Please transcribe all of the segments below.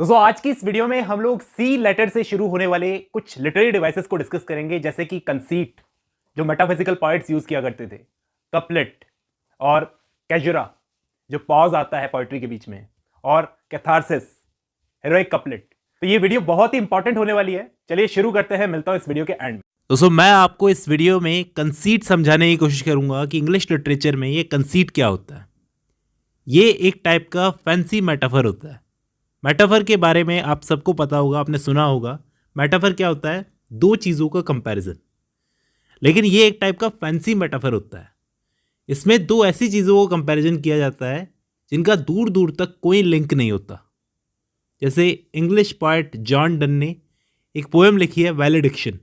दोस्तों आज की इस वीडियो में हम लोग सी लेटर से शुरू होने वाले कुछ लिटरेरी डिवाइसेस को डिस्कस करेंगे, जैसे कि कंसीट जो मेटाफिजिकल पोएट्स यूज किया करते थे, कपलेट और कैजुरा जो पॉज आता है पोएट्री के बीच में, और कैथारसिस हेरोइक कपलेट। तो ये वीडियो बहुत ही इंपॉर्टेंट होने वाली है। चलिए शुरू करते हैं, मिलता हूं इस वीडियो के एंड में। दोस्तों मैं आपको इस वीडियो में कंसीट समझाने की कोशिश करूंगा कि इंग्लिश लिटरेचर में ये कंसीट क्या होता है। ये एक टाइप का फैंसी मेटाफर होता है। मेटाफर के बारे में आप सबको पता होगा, आपने सुना होगा। मेटाफर क्या होता है? दो चीज़ों का कंपैरिजन। लेकिन ये एक टाइप का फैंसी मेटाफर होता है। इसमें दो ऐसी चीज़ों का कंपैरिजन किया जाता है जिनका दूर दूर तक कोई लिंक नहीं होता। जैसे इंग्लिश पोएट जॉन डन ने एक पोएम लिखी है वैलेडिक्शन,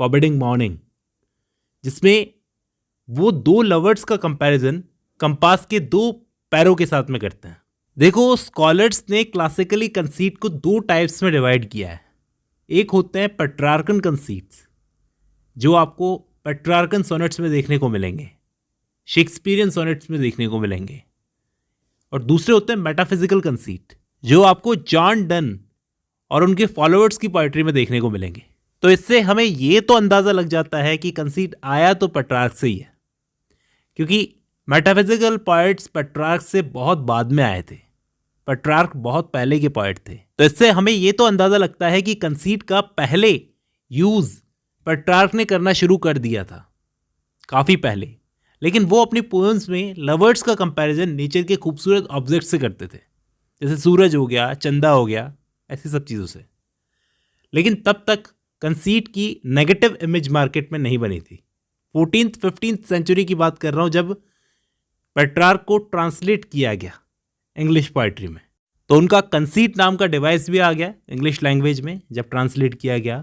फॉरबिडिंग मॉर्निंग, जिसमें वो दो लवर्स का कंपैरिजन कंपास के दो पैरों के साथ में करते हैं। देखो, स्कॉलर्स ने क्लासिकली कंसीट को दो टाइप्स में डिवाइड किया है। एक होते हैं पेट्रार्कन कंसीट्स, जो आपको पेट्रार्कन सोनेट्स में देखने को मिलेंगे, शेक्सपियरियन सोनेट्स में देखने को मिलेंगे। और दूसरे होते हैं मेटाफिजिकल कंसीट, जो आपको जॉन डन और उनके फॉलोअर्स की पोएट्री में देखने को मिलेंगे। तो इससे हमें ये तो अंदाज़ा लग जाता है कि कंसीट आया तो पेट्रार्क से ही है, क्योंकि मेटाफिजिकल पोएट्स पेट्रार्क से बहुत बाद में आए थे। पेट्रार्क बहुत पहले के पोएट थे। तो इससे हमें ये तो अंदाज़ा लगता है कि कंसीट का पहले यूज़ पेट्रार्क ने करना शुरू कर दिया था, काफ़ी पहले। लेकिन वो अपनी पोएम्स में लवर्स का कंपैरिजन नेचर के खूबसूरत ऑब्जेक्ट से करते थे, जैसे सूरज हो गया, चंदा हो गया, ऐसी सब चीज़ों से। लेकिन तब तक कंसीट की नेगेटिव इमेज मार्केट में नहीं बनी थी। 14th-15th सेंचुरी की बात कर रहा हूँ, जब पेट्रार्क को ट्रांसलेट किया गया इंग्लिश पोएट्री में, तो उनका कंसीट नाम का डिवाइस भी आ गया इंग्लिश लैंग्वेज में जब ट्रांसलेट किया गया।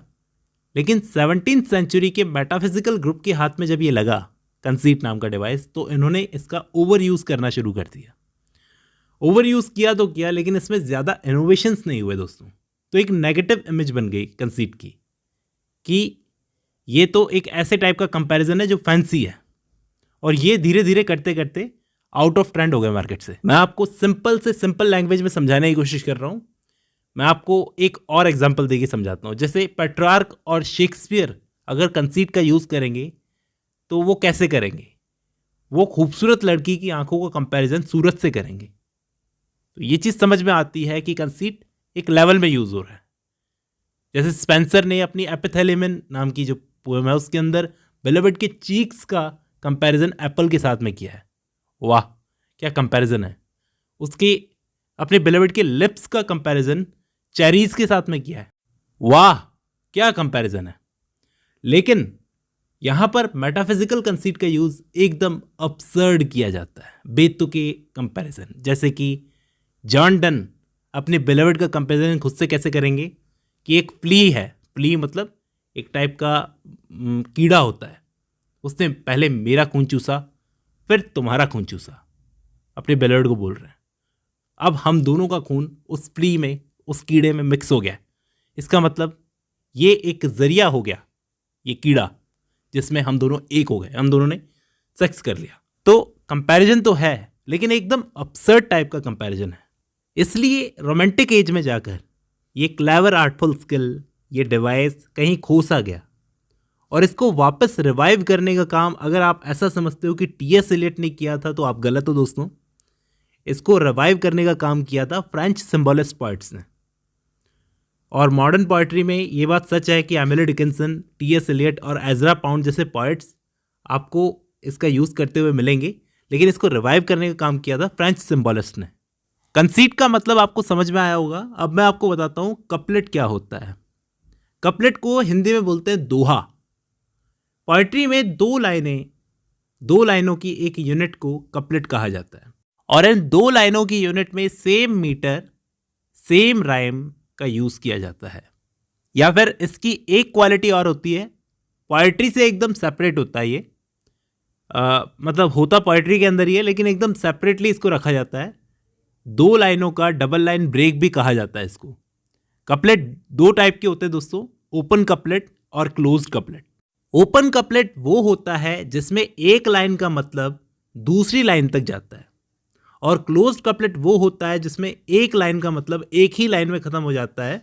लेकिन 17th सेंचुरी के मेटाफिजिकल ग्रुप के हाथ में जब ये लगा कंसीट नाम का डिवाइस, तो इन्होंने इसका ओवर यूज़ करना शुरू कर दिया। ओवर यूज़ किया तो किया, लेकिन इसमें ज़्यादा इनोवेशंस नहीं हुए दोस्तों। तो एक नेगेटिव इमेज बन गई कंसीट की कि ये तो एक ऐसे टाइप का कंपैरिजन है जो फैंसी है, और ये धीरे धीरे करते करते आउट ऑफ ट्रेंड हो गए मार्केट से। मैं आपको सिंपल से सिंपल लैंग्वेज में समझाने की कोशिश कर रहा हूँ। मैं आपको एक और एग्जांपल देके समझाता हूँ। जैसे पेट्रार्क और शेक्सपियर अगर कंसीट का यूज़ करेंगे तो वो कैसे करेंगे? वो खूबसूरत लड़की की आंखों का कंपैरिजन सूरज से करेंगे। तो ये चीज़ समझ में आती है कि कंसीट एक लेवल में यूज़ हो रहा है। जैसे स्पेंसर ने अपनी एपिथेलियमन नाम की जो पोएम है, उसके अंदर बिलवड के चीक्स का कंपैरिजन एप्पल के साथ में किया है। वाह, क्या कंपैरिजन है! उसके अपने बिलवड के लिप्स का कंपैरिजन चेरीज के साथ में किया है। वाह, क्या कंपैरिजन है! लेकिन यहाँ पर मेटाफिजिकल कंसीट का यूज़ एकदम अब्सर्ड किया जाता है, बेतुके कंपैरिजन। जैसे कि जॉन डन अपने बिलवड का कंपैरिजन खुद से कैसे करेंगे कि एक फ्ली है, फ्ली मतलब एक टाइप का कीड़ा होता है, उसने पहले मेरा खून चूसा फिर तुम्हारा खून चूसा, अपने बिलवड को बोल रहे हैं। अब हम दोनों का खून उस फ्ली में, उस कीड़े में मिक्स हो गया। इसका मतलब ये एक जरिया हो गया, ये कीड़ा, जिसमें हम दोनों एक हो गए, हम दोनों ने सेक्स कर लिया। तो कंपैरिजन तो है, लेकिन एकदम अपसर्ड टाइप का कंपैरिजन है। इसलिए रोमांटिक एज में जाकर ये क्लेवर आर्टफुल स्किल, ये डिवाइस कहीं खो सा गया, और इसको वापस रिवाइव करने का काम अगर आप ऐसा समझते हो कि टी.एस. एलियट ने किया था, तो आप गलत हो दोस्तों। इसको रिवाइव करने का काम किया था फ्रेंच सिंबलिस्ट पोइट्स ने। और मॉडर्न पोइट्री में ये बात सच है कि एमिली डिकिंसन, टी.एस. एलियट और एजरा पाउंड जैसे पोइट्स आपको इसका यूज़ करते हुए मिलेंगे, लेकिन इसको रिवाइव करने का काम किया था फ्रेंच सिंबलिस्ट ने। कंसीट का मतलब आपको समझ में आया होगा। अब मैं आपको बताता हूँ कपलेट क्या होता है। कपलेट को हिंदी में बोलते हैं दोहा। पोएट्री में दो लाइनों की एक यूनिट को कपलेट कहा जाता है, और इन दो लाइनों की यूनिट में सेम मीटर, सेम राइम का यूज़ किया जाता है। या फिर इसकी एक क्वालिटी और होती है, पोएट्री से एकदम सेपरेट होता है ये। मतलब होता पोएट्री के अंदर ही है, लेकिन एकदम सेपरेटली इसको रखा जाता है। दो लाइनों का डबल लाइन ब्रेक भी कहा जाता है इसको। कपलेट दो टाइप के होते हैं दोस्तों, ओपन कपलेट और क्लोज्ड कपलेट। ओपन कपलेट वो होता है जिसमें एक लाइन का मतलब दूसरी लाइन तक जाता है, और क्लोज्ड कपलेट वो होता है जिसमें एक लाइन का मतलब एक ही लाइन में ख़त्म हो जाता है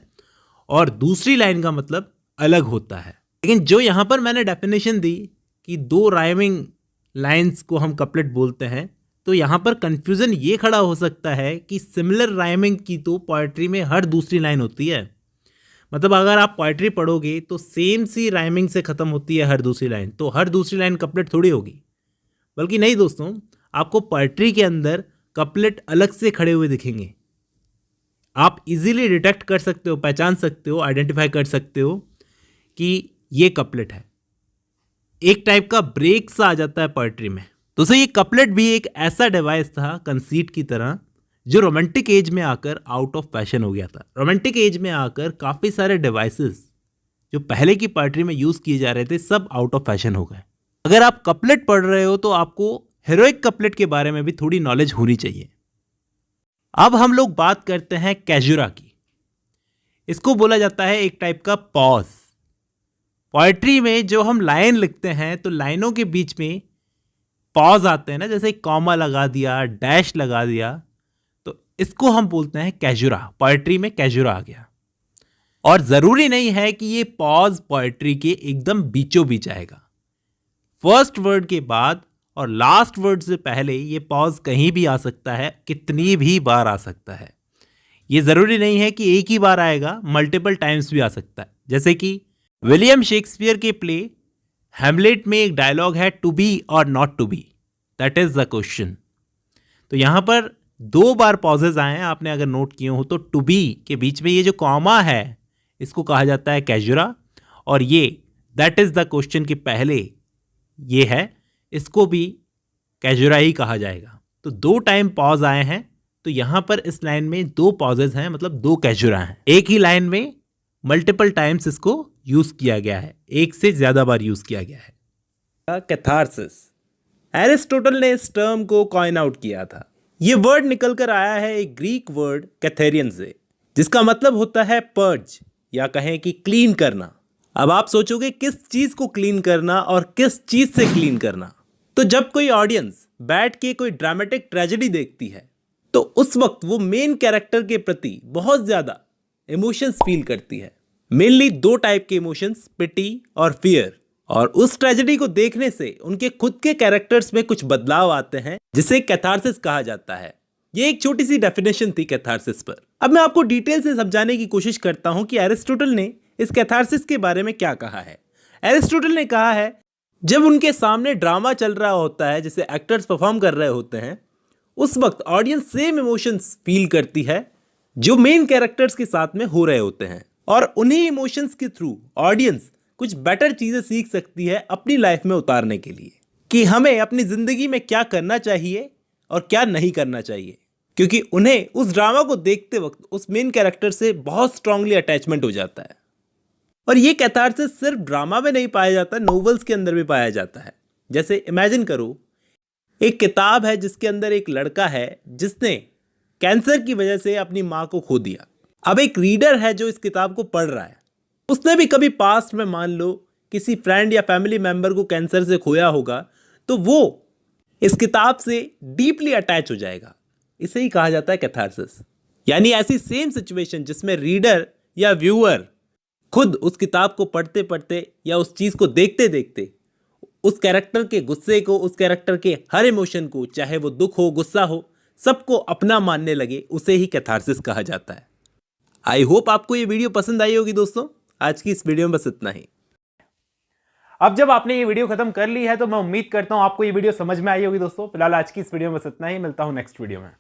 और दूसरी लाइन का मतलब अलग होता है। लेकिन जो यहाँ पर मैंने डेफिनेशन दी कि दो राइमिंग लाइंस को हम कपलेट बोलते हैं, तो यहाँ पर कन्फ्यूज़न ये खड़ा हो सकता है कि सिमिलर राइमिंग की तो पोएट्री में हर दूसरी लाइन होती है। मतलब अगर आप पोएट्री पढ़ोगे तो सेम सी राइमिंग से ख़त्म होती है हर दूसरी लाइन, तो हर दूसरी लाइन कपलेट थोड़ी होगी। बल्कि नहीं दोस्तों, आपको पोएट्री के अंदर कपलेट अलग से खड़े हुए दिखेंगे। आप इजीली डिटेक्ट कर सकते हो, पहचान सकते हो, आइडेंटिफाई कर सकते हो कि ये कपलेट है। एक टाइप का ब्रेक सा आ जाता है पोएट्री में। दोस्तों ये कपलेट भी एक ऐसा डिवाइस था कंसीट की तरह जो रोमांटिक एज में आकर आउट ऑफ फैशन हो गया था। रोमांटिक एज में आकर काफ़ी सारे डिवाइसेस जो पहले की पोएट्री में यूज़ किए जा रहे थे सब आउट ऑफ फैशन हो गए। अगर आप कपलेट पढ़ रहे हो तो आपको हेरोइक कपलेट के बारे में भी थोड़ी नॉलेज होनी चाहिए। अब हम लोग बात करते हैं कैजुरा की। इसको बोला जाता है एक टाइप का पॉज। पोएट्री में जो हम लाइन लिखते हैं तो लाइनों के बीच में पॉज आते हैं ना, जैसे कॉमा लगा दिया, डैश लगा दिया, तो इसको हम बोलते हैं कैजुरा। पोएट्री में कैजुरा आ गया। और ज़रूरी नहीं है कि ये पॉज पोएट्री के एकदम बीचों बीच आएगा। फर्स्ट वर्ड के बाद और लास्ट वर्ड से पहले ये पॉज कहीं भी आ सकता है, कितनी भी बार आ सकता है। ये ज़रूरी नहीं है कि एक ही बार आएगा, मल्टीपल टाइम्स भी आ सकता है। जैसे कि विलियम शेक्सपियर के प्ले हैमलेट में एक डायलॉग है, टू बी और not to be, that is the question. तो यहाँ पर 2 बार पॉजेज आए हैं, आपने अगर नोट किए हो तो। टू बी के बीच में ये जो कॉमा है इसको कहा जाता है कैजुरा, और ये दैट इज़ द क्वेश्चन के पहले ये है, इसको भी कैजुरा ही कहा जाएगा। तो 2 टाइम पॉज आए हैं, तो यहाँ पर इस लाइन में 2 पॉजेज हैं, मतलब 2 कैजुरा हैं। एक ही लाइन में मल्टीपल टाइम्स इसको यूज़ किया गया है, एक से ज़्यादा बार यूज़ किया गया है। कैथारसिस, एरिस्टोटल ने इस टर्म को कॉइन आउट किया था। ये वर्ड निकल कर आया है एक ग्रीक वर्ड कैथेरियन से, जिसका मतलब होता है पर्ज, या कहें कि क्लीन करना। अब आप सोचोगे किस चीज़ को क्लीन करना और किस चीज़ से क्लीन करना। तो जब कोई ऑडियंस बैठ के कोई ड्रामेटिक ट्रेजेडी देखती है तो उस वक्त वो मेन कैरेक्टर के प्रति बहुत ज़्यादा इमोशंस फील करती है। मेनली 2 टाइप के इमोशंस, पिटी और फियर। और उस ट्रेजेडी को देखने से उनके खुद के कैरेक्टर्स में कुछ बदलाव आते हैं, जिसे कैथारसिस कहा जाता है। ये एक छोटी सी डेफिनेशन थी कैथारसिस पर। अब मैं आपको डिटेल से समझाने की कोशिश करता हूं कि एरिस्टोटल ने इस कैथारसिस के बारे में क्या कहा है। एरिस्टोटल ने कहा है, जब उनके सामने ड्रामा चल रहा होता है, जिसे एक्टर्स परफॉर्म कर रहे होते हैं, उस वक्त ऑडियंस सेम इमोशंस फील करती है जो मेन कैरेक्टर्स के साथ में हो रहे होते हैं, और उन्हीं इमोशंस के थ्रू ऑडियंस कुछ बेटर चीज़ें सीख सकती है अपनी लाइफ में उतारने के लिए, कि हमें अपनी ज़िंदगी में क्या करना चाहिए और क्या नहीं करना चाहिए, क्योंकि उन्हें उस ड्रामा को देखते वक्त उस मेन कैरेक्टर से बहुत स्ट्रांगली अटैचमेंट हो जाता है। और ये कैथारसिस सिर्फ ड्रामा में नहीं पाया जाता, नोवेल्स के अंदर भी पाया जाता है। जैसे इमेजिन करो, एक किताब है जिसके अंदर एक लड़का है जिसने कैंसर की वजह से अपनी माँ को खो दिया। अब एक रीडर है जो इस किताब को पढ़ रहा है, उसने भी कभी पास्ट में मान लो किसी फ्रेंड या फैमिली मेंबर को कैंसर से खोया होगा, तो वो इस किताब से डीपली अटैच हो जाएगा। इसे ही कहा जाता है कैथारसिस। यानी ऐसी सेम सिचुएशन जिसमें रीडर या व्यूअर खुद उस किताब को पढ़ते पढ़ते या उस चीज़ को देखते देखते उस कैरेक्टर के गुस्से को, उस कैरेक्टर के हर इमोशन को, चाहे वो दुख हो, गुस्सा हो, सबको अपना मानने लगे, उसे ही कैथारसिस कहा जाता है। आई होप आपको ये वीडियो पसंद आई होगी दोस्तों। आज की इस वीडियो में बस इतना ही। अब जब आपने ये वीडियो खत्म कर ली है तो मैं उम्मीद करता हूं आपको ये वीडियो समझ में आई होगी दोस्तों। फिलहाल आज की इस वीडियो में बस इतना ही। मिलता हूं नेक्स्ट वीडियो में।